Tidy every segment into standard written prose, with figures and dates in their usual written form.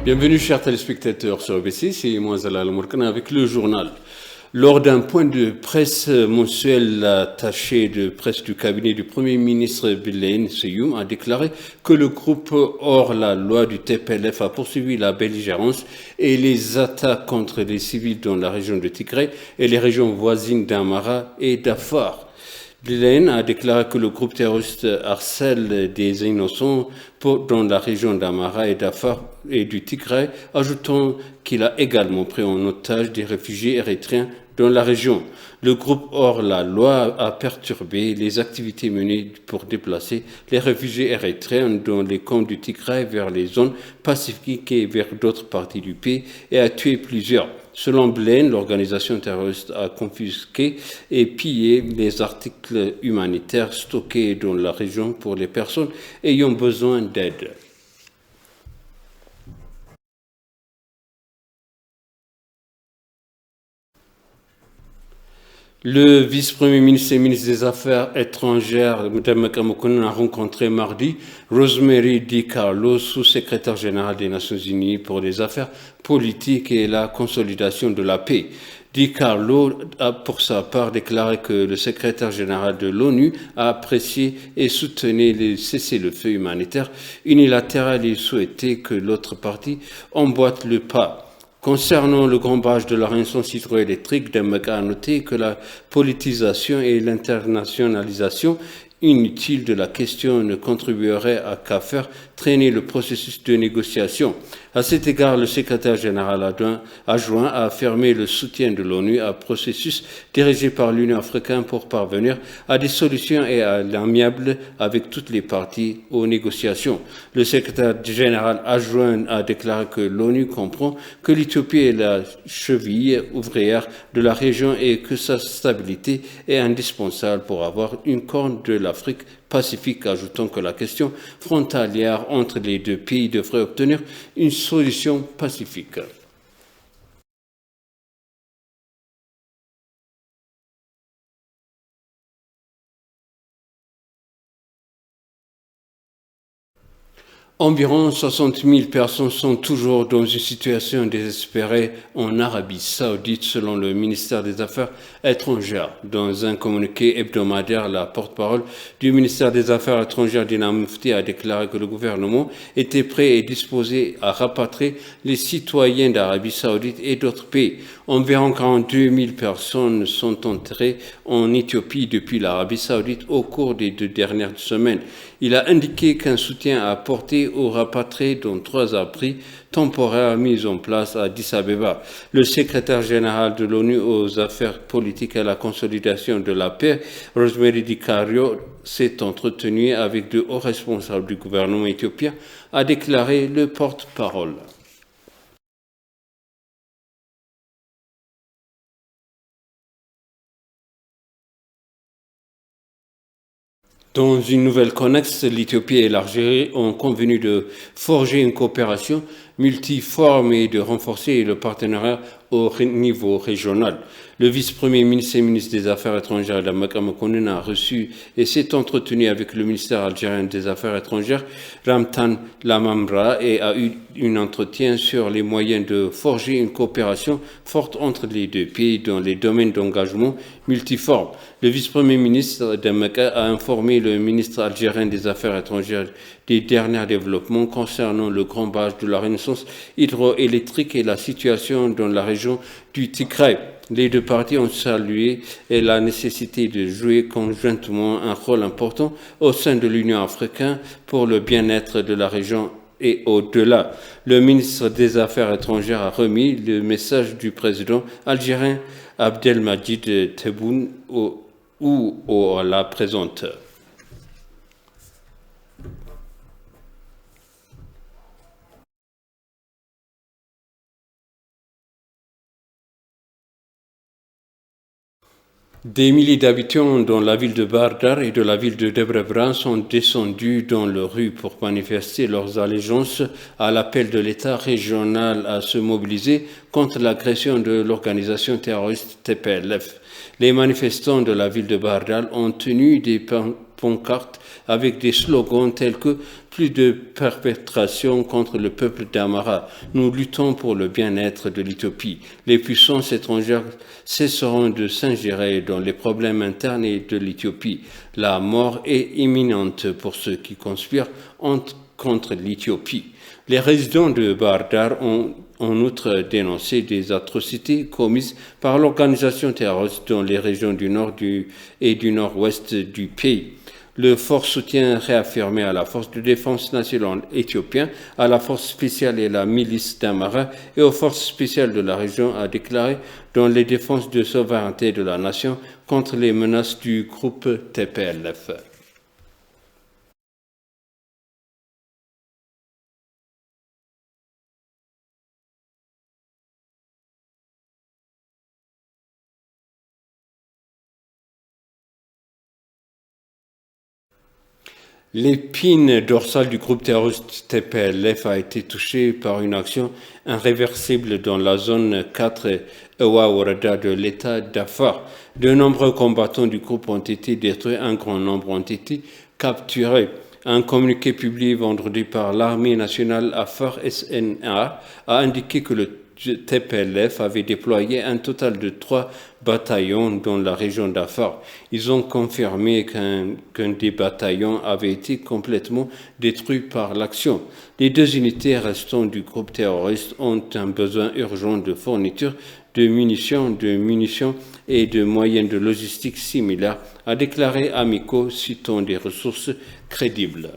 Bienvenue chers téléspectateurs sur ABC, c'est moi Zalal Mourkana avec le journal. Lors d'un point de presse mensuel, l'attaché de presse du cabinet du Premier ministre Bilaine Seyoum a déclaré que le groupe hors la loi du TPLF a poursuivi la belligérance et les attaques contre les civils dans la région de Tigray et les régions voisines d'Amara et d'Afar. Bilaine a déclaré que le groupe terroriste harcèle des innocents dans la région d'Amara et d'Afar et du Tigray, ajoutant qu'il a également pris en otage des réfugiés érythréens dans la région. Le groupe hors la loi a perturbé les activités menées pour déplacer les réfugiés érythréens dans les camps du Tigray vers les zones pacifiques et vers d'autres parties du pays et a tué plusieurs. Selon Bilaine, l'organisation terroriste a confisqué et pillé les articles humanitaires stockés dans la région pour les personnes ayant besoin d'aide. Le vice-premier ministre et ministre des Affaires étrangères, Mme Kamokoun, a rencontré mardi Rosemary DiCarlo, sous-secrétaire générale des Nations Unies pour les affaires politiques et la consolidation de la paix. DiCarlo a pour sa part déclaré que le secrétaire général de l'ONU a apprécié et soutenu les cessez-le-feu humanitaire unilatéral et souhaité que l'autre partie emboîte le pas. Concernant le grand barrage de la Renaissance hydroélectrique, Dembélé a noté que la politisation et l'internationalisation inutile de la question ne contribuerait qu'à faire traîner le processus de négociation. À cet égard, le secrétaire général adjoint a affirmé le soutien de l'ONU à un processus dirigé par l'Union africaine pour parvenir à des solutions et à l'amiable avec toutes les parties aux négociations. Le secrétaire général adjoint a déclaré que l'ONU comprend que l'Éthiopie est la cheville ouvrière de la région et que sa stabilité est indispensable pour avoir une corne de l'Afrique Pacifique, ajoutant que la question frontalière entre les deux pays devrait obtenir une solution pacifique. Environ 60 000 personnes sont toujours dans une situation désespérée en Arabie Saoudite, selon le ministère des Affaires étrangères. Dans un communiqué hebdomadaire, la porte-parole du ministère des Affaires étrangères, Dina Mufti, a déclaré que le gouvernement était prêt et disposé à rapatrier les citoyens d'Arabie Saoudite et d'autres pays. Environ 42 000 personnes sont entrées en Éthiopie depuis l'Arabie Saoudite au cours des 2 dernières semaines. Il a indiqué qu'un soutien a apporté aux rapatriés dont 3 abris temporaires mis en place à Addis Abeba. Le secrétaire général de l'ONU aux affaires politiques et à la consolidation de la paix, Rosemary DiCarlo, s'est entretenu avec de hauts responsables du gouvernement éthiopien, a déclaré le porte-parole. Dans une nouvelle connexe, l'Éthiopie et l'Algérie ont convenu de forger une coopération multiforme et de renforcer le partenariat au niveau régional. Le vice-premier ministre et ministre des Affaires étrangères, Dembélé Mekonnen, a reçu et s'est entretenu avec le ministère algérien des Affaires étrangères, Ramtan Lamamra, et a eu un entretien sur les moyens de forger une coopération forte entre les deux pays dans les domaines d'engagement multiformes. Le vice-premier ministre Dembélé a informé le ministre algérien des Affaires étrangères des derniers développements concernant le grand barrage de la Renaissance hydroélectrique et la situation dans la région du Tigray. Les deux parties ont salué la nécessité de jouer conjointement un rôle important au sein de l'Union africaine pour le bien-être de la région et au-delà. Le ministre des Affaires étrangères a remis le message du président algérien Abdelmadjid Tebboune ou la présente. Des milliers d'habitants dans la ville de Bardar et de la ville de Debrebran sont descendus dans les rues pour manifester leurs allégeances à l'appel de l'État régional à se mobiliser contre l'agression de l'organisation terroriste TPLF. Les manifestants de la ville de Bardar ont tenu des pancartes avec des slogans tels que « Plus de perpétration contre le peuple d'Amhara. Nous luttons pour le bien-être de l'Éthiopie. Les puissances étrangères cesseront de s'ingérer dans les problèmes internes de l'Éthiopie. La mort est imminente pour ceux qui conspirent contre l'Éthiopie. » Les résidents de Bahir Dar ont en outre dénoncé des atrocités commises par l'organisation terroriste dans les régions du nord et du nord-ouest du pays. Le fort soutien réaffirmé à la force de défense nationale éthiopienne, à la force spéciale et la milice d'Amhara et aux forces spéciales de la région a déclaré dans les défenses de souveraineté de la nation contre les menaces du groupe TPLF. L'épine dorsale du groupe terroriste TPLF a été touchée par une action irréversible dans la zone 4 Ewa Woreda de l'État d'Afar. De nombreux combattants du groupe ont été détruits, un grand nombre ont été capturés. Un communiqué publié vendredi par l'armée nationale Afar SNA a indiqué que le TPLF avait déployé un total de 3 bataillons dans la région d'Afar. Ils ont confirmé qu'un des bataillons avait été complètement détruit par l'action. Les 2 unités restantes du groupe terroriste ont un besoin urgent de fourniture de munitions et de moyens de logistique similaires, a déclaré Amico, citant des ressources crédibles.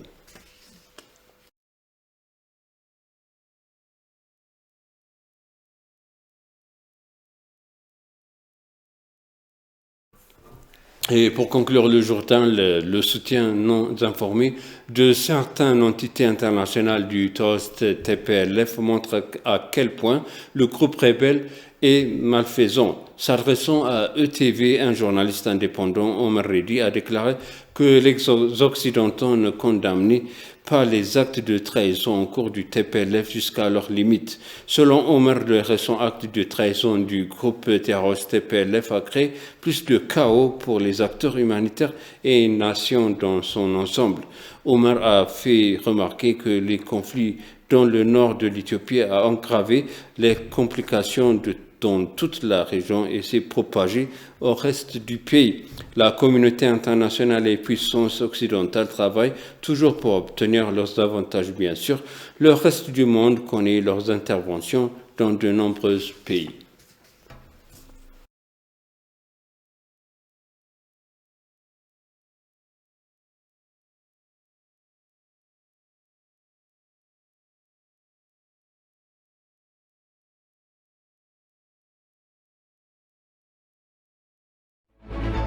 Et pour conclure le journal, le soutien non informé de certaines entités internationales du terroriste TPLF montre à quel point le groupe rebelle est malfaisant. S'adressant à ETV, un journaliste indépendant, Omar Reddy, a déclaré que les Occidentaux ne condamnaient pas les actes de trahison en cours du TPLF jusqu'à leurs limites. Selon Omar, le récent acte de trahison du groupe terroriste TPLF a créé plus de chaos pour les acteurs humanitaires et nations dans son ensemble. Omar a fait remarquer que les conflits dans le nord de l'Éthiopie a aggravé les complications dans toute la région et s'est propagé au reste du pays. La communauté internationale et les puissances occidentales travaillent toujours pour obtenir leurs avantages, bien sûr. Le reste du monde connaît leurs interventions dans de nombreux pays.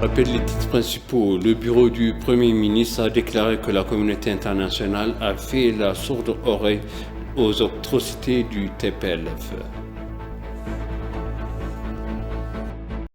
Rappel les titres principaux. Le bureau du Premier ministre a déclaré que la communauté internationale a fait la sourde oreille aux atrocités du TPLF.